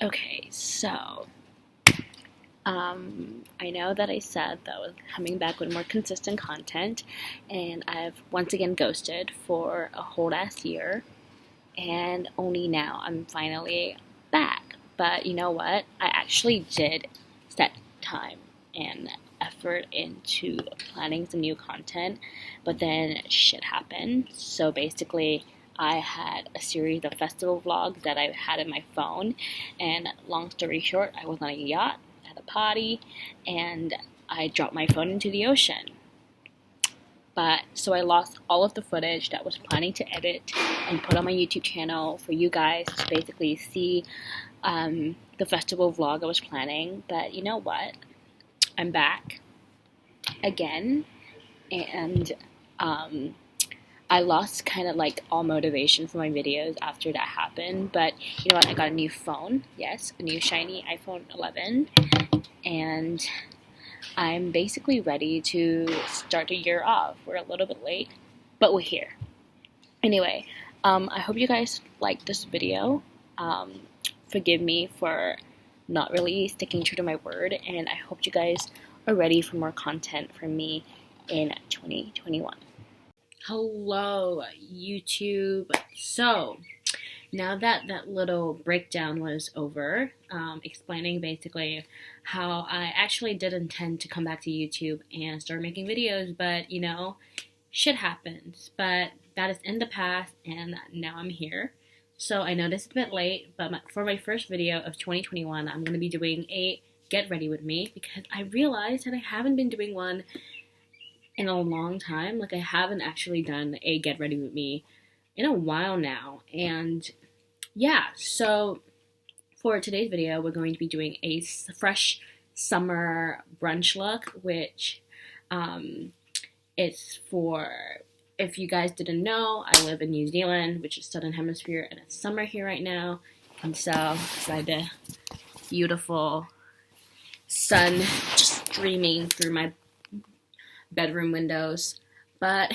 Okay, so I know that I said that I was coming back with more consistent content, and I've once again ghosted for a whole last year, and only now I'm finally back. But you know what? I actually did set time and effort into planning some new content, but then shit happened. So basically, I had a series of festival vlogs that I had in my phone, and long story short, I was on a yacht at a party, and I dropped my phone into the ocean. But so I lost all of the footage that I was planning to edit and put on my YouTube channel for you guys to basically see the festival vlog I was planning. But you know what? I'm back again, and I lost kind of like all motivation for my videos after that happened. But you know what? I got a new phone. Yes, a new shiny iPhone 11, and I'm basically ready to start the year off. We're a little bit late, but we're here. Anyway, I hope you guys like this video. Forgive me for not really sticking true to my word, and I hope you guys are ready for more content from me in 2021. Hello, YouTube. So, now that that little breakdown was over, explaining basically how I actually did intend to come back to YouTube and start making videos, but you know, shit happens. But that is in the past, and now I'm here. So I know this is a bit late, but for my first video of 2021, I'm going to be doing a get ready with me because I realized that I haven't been doing one in a long time. Like, I haven't actually done a get ready with me in a while now. And yeah, so for today's video, we're going to be doing a fresh summer brunch look, which it's for, if you guys didn't know, I live in New Zealand, which is Southern Hemisphere, and it's summer here right now. And so by the beautiful sun just streaming through my bedroom windows. But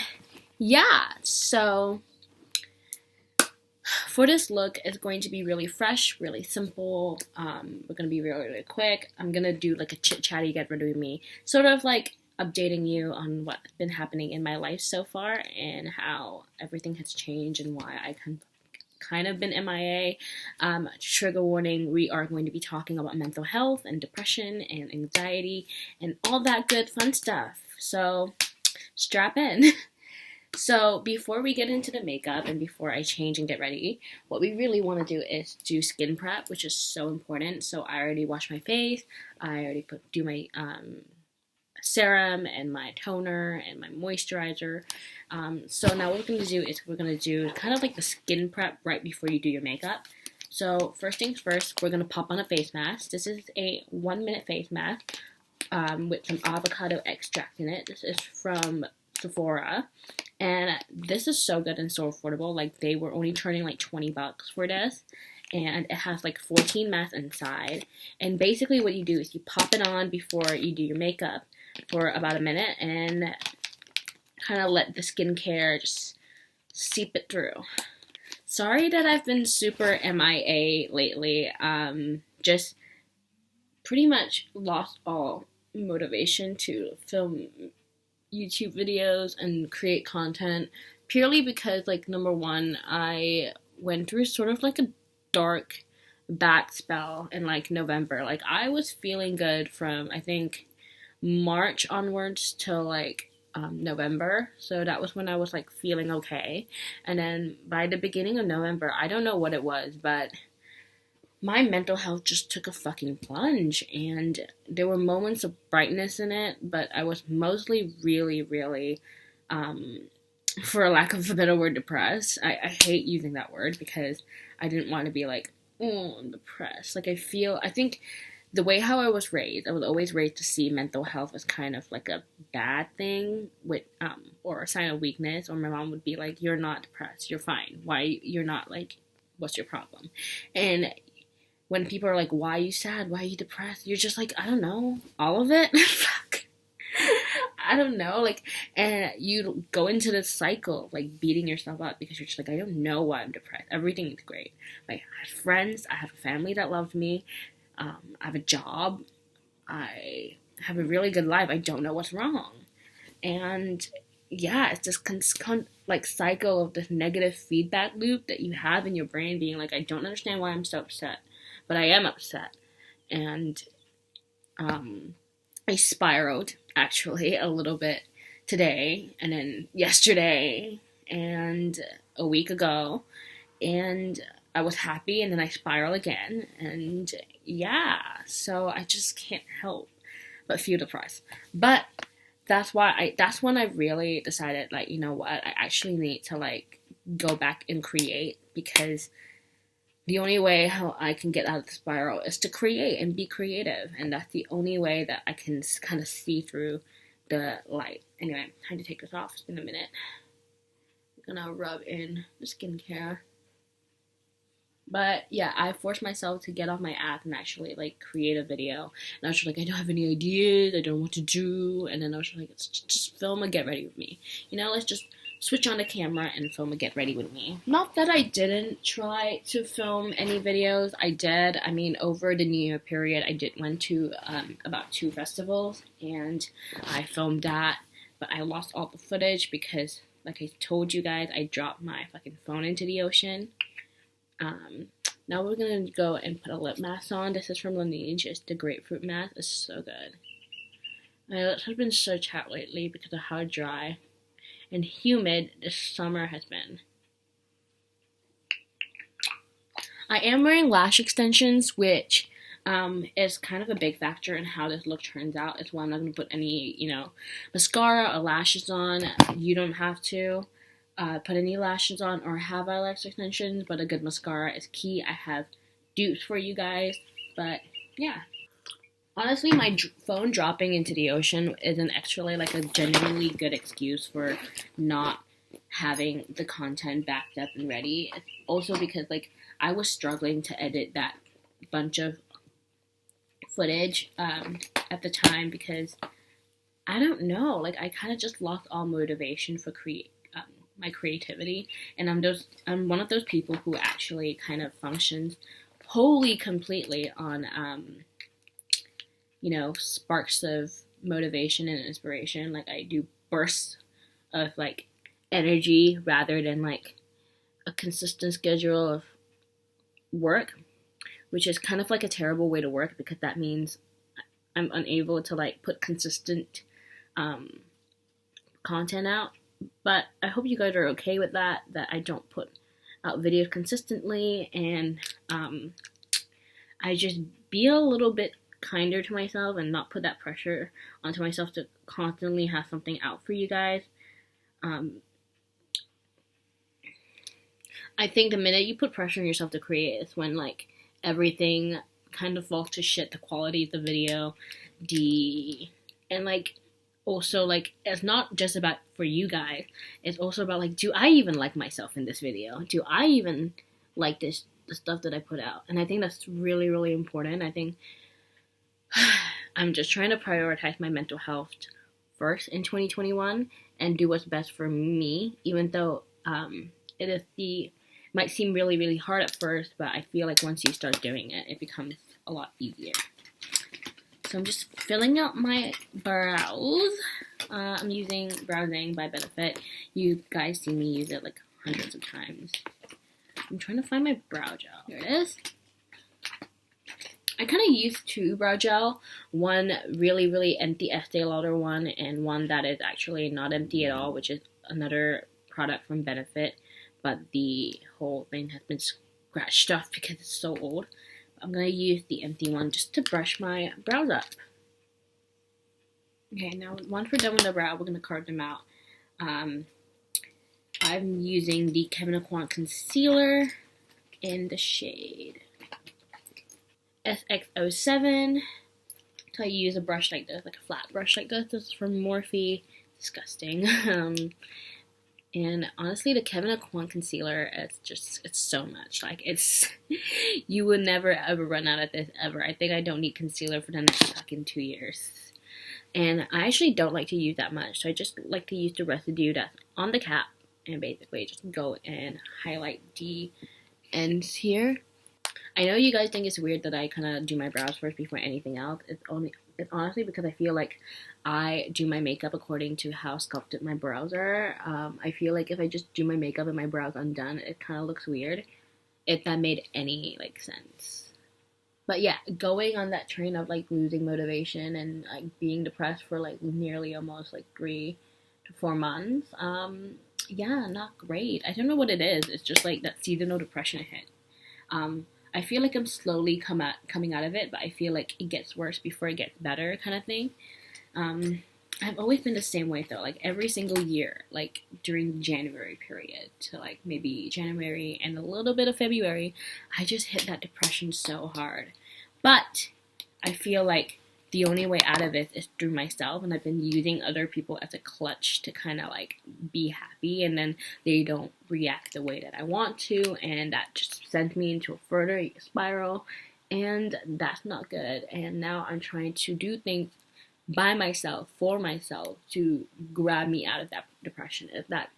yeah, so for this look, it's going to be really fresh, really simple. We're going to be really, really quick. I'm going to do like a chit-chatty get ready with me, sort of like updating you on what's been happening in my life so far and how everything has changed and why I kind of been MIA. Trigger warning, we are going to be talking about mental health and depression and anxiety and all that good fun stuff. So strap in. So before we get into the makeup and before I change and get ready, what we really want to do is do skin prep, which is so important. So I already washed my face. I already do my serum and my toner and my moisturizer. So now what we're going to do is we're going to do kind of like the skin prep right before you do your makeup. So first things first, we're going to pop on a face mask. This is a 1-minute face mask with some avocado extract in it. This is from Sephora, and this is so good and so affordable. Like, they were only charging like $20 for this, and it has like 14 masks inside. And basically what you do is you pop it on before you do your makeup for about a minute and kind of let the skincare just seep it through. Sorry that I've been super MIA lately. Just pretty much lost all motivation to film YouTube videos and create content, purely because, like, number one, I went through sort of like a dark bad spell in like November. Like, I was feeling good from I think March onwards till like November. So that was when I was like feeling okay. And then by the beginning of November, I don't know what it was, but my mental health just took a fucking plunge, and there were moments of brightness in it, but I was mostly really, really, for lack of a better word, depressed. I hate using that word because I didn't want to be like, oh, I'm depressed. Like, I think the way how I was always raised to see mental health as kind of like a bad thing with, or a sign of weakness, or my mom would be like, you're not depressed, you're fine. Why, you're not, like, what's your problem? And when people are like, why are you sad? Why are you depressed? You're just like, I don't know. All of it? Fuck. I don't know, like, and you go into this cycle of, like, beating yourself up because you're just like, I don't know why I'm depressed. Everything is great. Like, I have friends, I have a family that loves me, I have a job, I have a really good life. I don't know what's wrong. And yeah, it's this like cycle of this negative feedback loop that you have in your brain being like, I don't understand why I'm so upset, but I am upset. And I spiraled actually a little bit today, and then yesterday, and a week ago, and I was happy, and then I spiral again, and yeah, so I just can't help but feel depressed. But that's when I really decided, like, you know what, I actually need to, like, go back and create, because the only way how I can get out of the spiral is to create and be creative, and that's the only way that I can kind of see through the light. Anyway, time to take this off. It's been a minute. I'm gonna rub in the skincare. But yeah, I forced myself to get off my ass and actually, like, create a video. And I was just like, I don't have any ideas, I don't know what to do. And then I was just like, let's just film and get ready with me. You know, let's just switch on the camera and film and get ready with me. Not that I didn't try to film any videos. I did. I mean, over the New Year period, I went to about 2 festivals, and I filmed that. But I lost all the footage because, like I told you guys, I dropped my fucking phone into the ocean. Now we're gonna go and put a lip mask on. This is from Laneige. It's the grapefruit mask. It's so good. My lips have been so chapped lately because of how dry and humid this summer has been. I am wearing lash extensions, which is kind of a big factor in how this look turns out. It's why I'm not gonna put any, you know, mascara or lashes on. You don't have to put any lashes on or have eyelash extensions, but a good mascara is key. I have dupes for you guys, but yeah. Honestly, my phone dropping into the ocean isn't actually, like, a genuinely good excuse for not having the content backed up and ready. It's also because, like, I was struggling to edit that bunch of footage at the time because I don't know, like, I kind of just lost all motivation for my creativity, and I'm one of those people who actually kind of functions wholly completely on you know, sparks of motivation and inspiration. Like, I do bursts of, like, energy rather than, like, a consistent schedule of work, which is kind of like a terrible way to work because that means I'm unable to, like, put consistent content out. But I hope you guys are okay with that I don't put out videos consistently, and I just be a little bit kinder to myself and not put that pressure onto myself to constantly have something out for you guys. I think the minute you put pressure on yourself to create is when, like, everything kind of falls to shit. The quality of the video, and, like, also, like, it's not just about for you guys. It's also about, like, do I even like myself in this video? Do I even like the stuff that I put out? And I think that's really, really important. I think I'm just trying to prioritize my mental health first in 2021 and do what's best for me, even though it might seem really, really hard at first, but I feel like once you start doing it, it becomes a lot easier. So I'm just filling out my brows. I'm using Browsing by Benefit. You guys see me use it, like, hundreds of times. I'm trying to find my brow gel. Here it is. I kind of used 2 brow gel. One really, really empty Estee Lauder one, and one that is actually not empty at all, which is another product from Benefit. But the whole thing has been scratched off because it's so old. I'm going to use the empty one just to brush my brows up. Okay, now once we're done with the brow, we're going to carve them out. I'm using the Kevyn Aucoin concealer in the shade SX07. So I use a brush like this, like a flat brush like this. This is from Morphe. Disgusting. And honestly, the Kevyn Aucoin concealer, it's so much. Like, you would never ever run out of this ever. I think I don't need concealer for the next fucking 2 years. And I actually don't like to use that much, so I just like to use the residue that's on the cap and basically just go and highlight the ends here. I know you guys think it's weird that I kind of do my brows first before anything else. It's honestly because I feel like I do my makeup according to how sculpted my brows are. I feel like if I just do my makeup and my brows undone, it kind of looks weird. If that made any like sense. But yeah, going on that train of like losing motivation and like being depressed for like nearly almost like 3 to 4 months. Yeah, not great. I don't know what it is. It's just like that seasonal depression hit. I feel like I'm slowly coming out of it, but I feel like it gets worse before it gets better, kind of thing. I've always been the same way though. Like every single year, like during the January period to like maybe January and a little bit of February, I just hit that depression so hard. But I feel like the only way out of it is through myself, and I've been using other people as a clutch to kind of like be happy, and then they don't react the way that I want to, and that just sends me into a further spiral, and that's not good. And now I'm trying to do things by myself, for myself, to grab me out of that depression, if that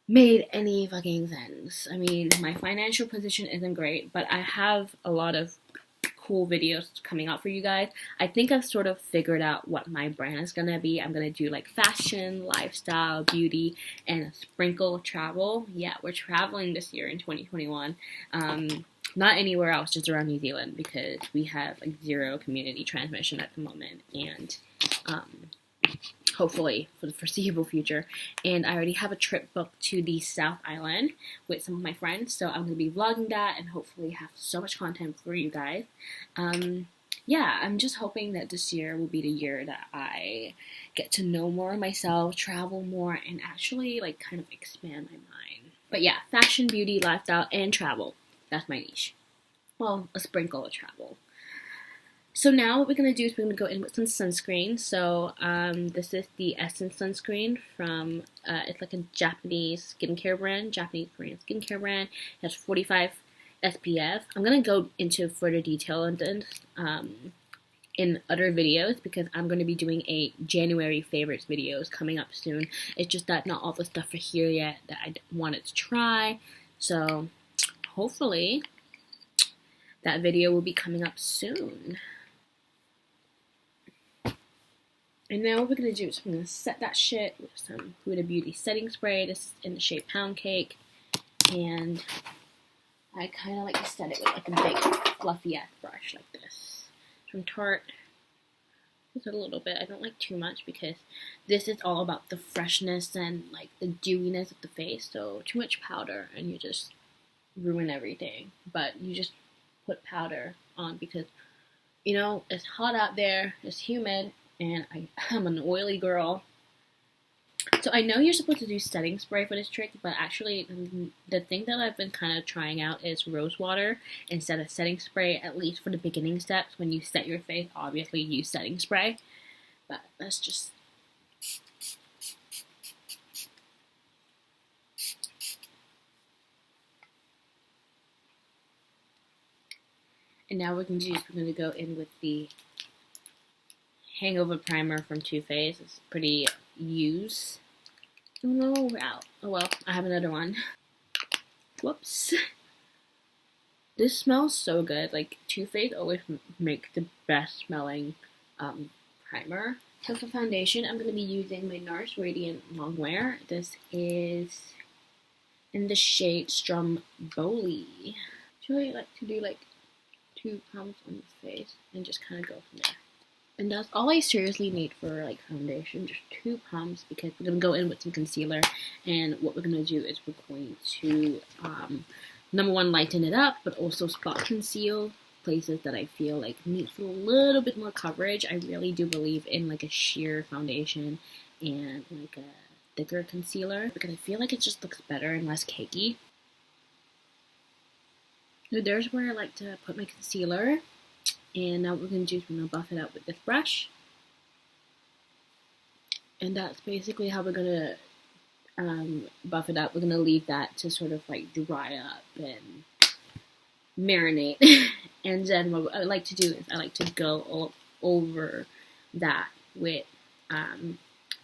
made any fucking sense. I mean, my financial position isn't great, but I have a lot of cool videos coming out for you guys. I think I've sort of figured out what my brand is gonna be. I'm gonna do like fashion, lifestyle, beauty, and a sprinkle of travel. Yeah, we're traveling this year in 2021. Not anywhere else, just around New Zealand, because we have like 0 community transmission at the moment, and hopefully for the foreseeable future. And I already have a trip booked to the South Island with some of my friends, so I'm going to be vlogging that and hopefully have so much content for you guys. Yeah, I'm just hoping that this year will be the year that I get to know more of myself, travel more, and actually like kind of expand my mind. But yeah, fashion, beauty, lifestyle, and travel. That's my niche. Well, a sprinkle of travel. So now what we're going to do is we're going to go in with some sunscreen. So this is the Essence sunscreen from, it's like a Japanese skincare brand, Japanese Korean skincare brand. It has 45 SPF. I'm going to go into further detail on this in other videos, because I'm going to be doing a January favorites videos coming up soon. It's just that not all the stuff are here yet that I wanted to try. So hopefully that video will be coming up soon. And now what we're going to do is I'm going to set that shit with some Huda Beauty setting spray. This is in the shade Pound Cake. And I kind of like to set it with like a big fluffy ass brush like this. From Tarte. Just a little bit. I don't like too much because this is all about the freshness and like the dewiness of the face. So too much powder and you just ruin everything. But you just put powder on because, you know, it's hot out there. It's humid. And I'm an oily girl. So I know you're supposed to do setting spray for this trick, but actually the thing that I've been kind of trying out is rose water instead of setting spray, at least for the beginning steps. When you set your face, obviously use setting spray. But that's just... And now we're going to go in with the Hangover Primer from Too Faced. It's pretty used. Oh no, we're out. Oh well, I have another one. Whoops. This smells so good. Like, Too Faced always make the best smelling primer. So for foundation, I'm going to be using my NARS Radiant Longwear. This is in the shade Stromboli. Usually I like to do like 2 pumps on the face and just kind of go from there. And that's all I seriously need for like foundation, just 2 pumps, because we're going to go in with some concealer, and what we're going to do is we're going to, number one, lighten it up, but also spot conceal places that I feel like needs a little bit more coverage. I really do believe in like a sheer foundation and like a thicker concealer, because I feel like it just looks better and less cakey. So there's where I like to put my concealer. And now what we're going to do is we're going to buff it out with this brush. And that's basically how we're going to buff it up. We're going to leave that to sort of like dry up and marinate. And then what I like to do is I like to go all over that with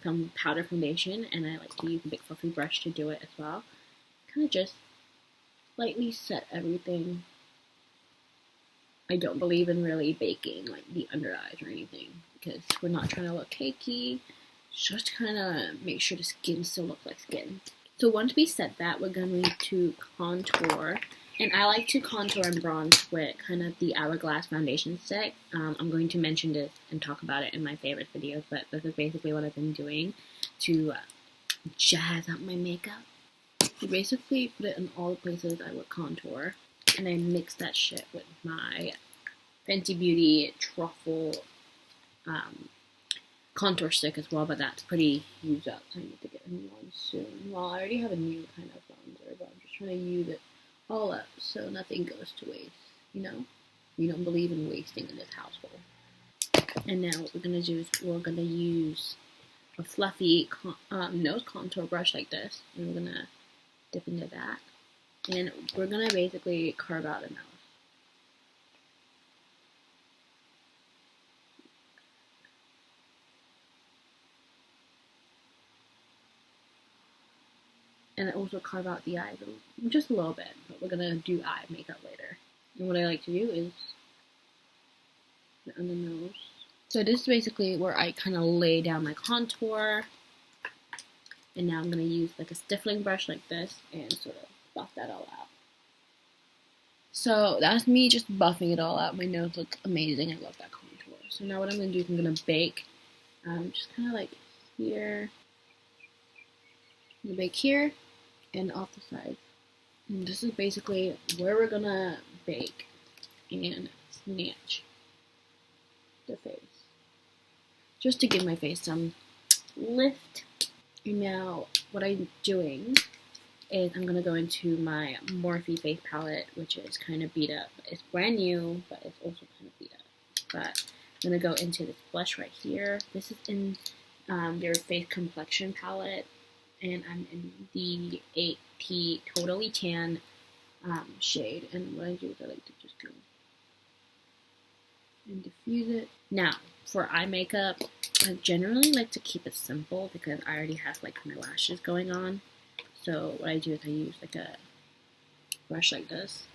some powder foundation, and I like to use a big fluffy brush to do it as well. Kind of just lightly set everything. I don't believe in really baking like the under eyes or anything because we're not trying to look cakey. Just kind of make sure the skin still looks like skin. So once we set that, we're going to contour. And I like to contour and bronze with kind of the Hourglass foundation stick. I'm going to mention this and talk about it in my favorite videos, but this is basically what I've been doing to jazz up my makeup. You basically put it in all the places I would contour, and I mix that shit with my Fenty Beauty truffle contour stick as well, but that's pretty used up, so I need to get a new one soon. Well, I already have a new kind of bronzer, but I'm just trying to use it all up so nothing goes to waste, you know? We don't believe in wasting in this household. And now what we're going to do is we're going to use a fluffy nose contour brush like this, and we're going to dip into that, and we're going to basically carve out a mouth. And also carve out the eyes just a little bit, but we're going to do eye makeup later. And what I like to do is put it on the nose. So this is basically where I kind of lay down my contour. And now I'm going to use like a stippling brush like this and sort of buff that all out. So that's me just buffing it all out. My nose looks amazing. I love that contour. So now what I'm going to do is I'm going to bake just kind of like here. I'm going to bake here and off the side. And this is basically where we're going to bake and snatch the face. Just to give my face some lift. And now what I'm doing is I'm going to go into my Morphe face palette, which is kind of beat up. It's brand new, but it's also kind of beat up. But I'm going to go into this blush right here. This is in their Face Complexion palette. And I'm in the 8T Totally Tan shade. And what I do is I like to just go and diffuse it. Now, for eye makeup, I generally like to keep it simple because I already have like my lashes going on. So what I do is I use like a brush like this.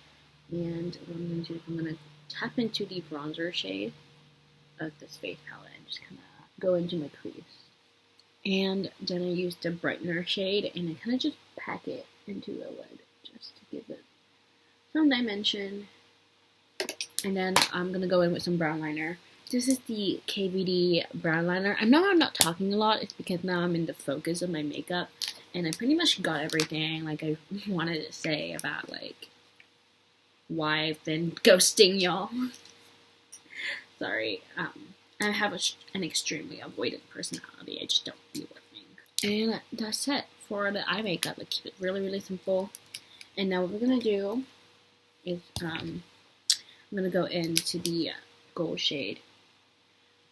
And what I'm going to do is I'm going to tap into the bronzer shade of this face palette and just kind of go into my crease. And then I use the brightener shade and I kind of just pack it into the lid just to give it some dimension. And then I'm going to go in with some brown liner. This is the KVD brown liner. I know I'm not talking a lot. It's because now I'm in the focus of my makeup. And I pretty much got everything like I wanted to say about like why I've been ghosting y'all. Sorry. I have an extremely avoidant personality. I just don't be working. And that's it for the eye makeup. Like, keep it really, really simple. And now what we're going to do is I'm going to go into the gold shade,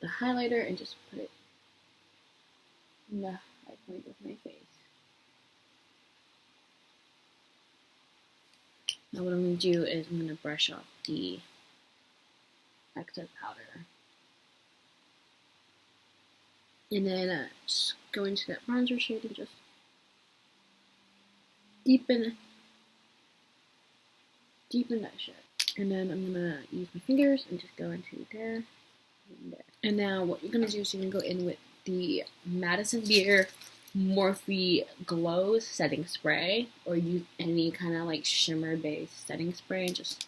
the highlighter, and just put it in the high point of my face. Now what I'm going to do is I'm going to brush off the excess powder. And then just go into that bronzer shade and just deepen that shit. And then I'm gonna use my fingers and just go into there and there. And now what you're gonna do is you're gonna go in with the Madison Beer Morphe Glow setting spray, or use any kind of like shimmer based setting spray and just.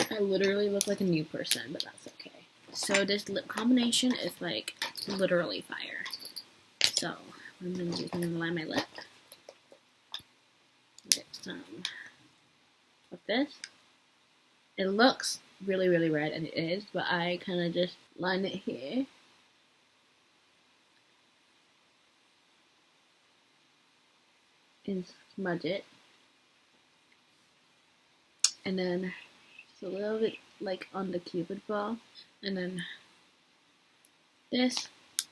I literally look like a new person, but that's okay. So this lip combination is like literally fire. So what I'm going to do is I'm going to line my lip with some of this. It looks really, really red, and it is, but I kind of just line it here. And smudge it. And then just a little bit like on the cupid bow. And then this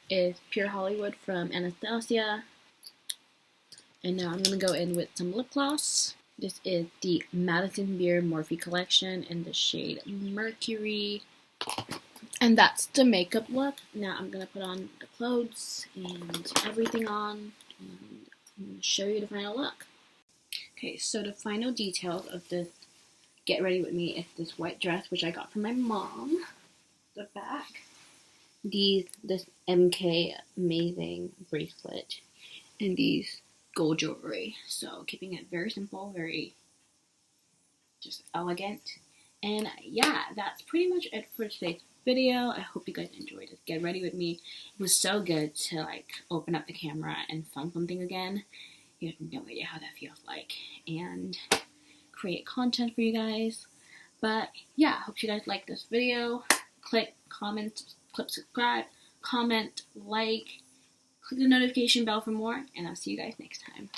is Pure Hollywood from Anastasia. And now I'm going to go in with some lip gloss. This is the Madison Beer Morphe collection in the shade Mercury. And that's the makeup look. Now I'm going to put on the clothes and everything on, and I'm going to show you the final look. Okay, so the final details of this Get Ready With Me is this white dress, which I got from my mom. The back. This MK amazing bracelet. And these gold jewelry. So keeping it very simple, very just elegant. And yeah, that's pretty much it for today's video. I hope you guys enjoyed it. Get Ready With Me. It was so good to like open up the camera and film something again. You have no idea how that feels like. And create content for you guys. But yeah, I hope you guys like this video. Click, comment, click subscribe, comment, like, click the notification bell for more, and I'll see you guys next time.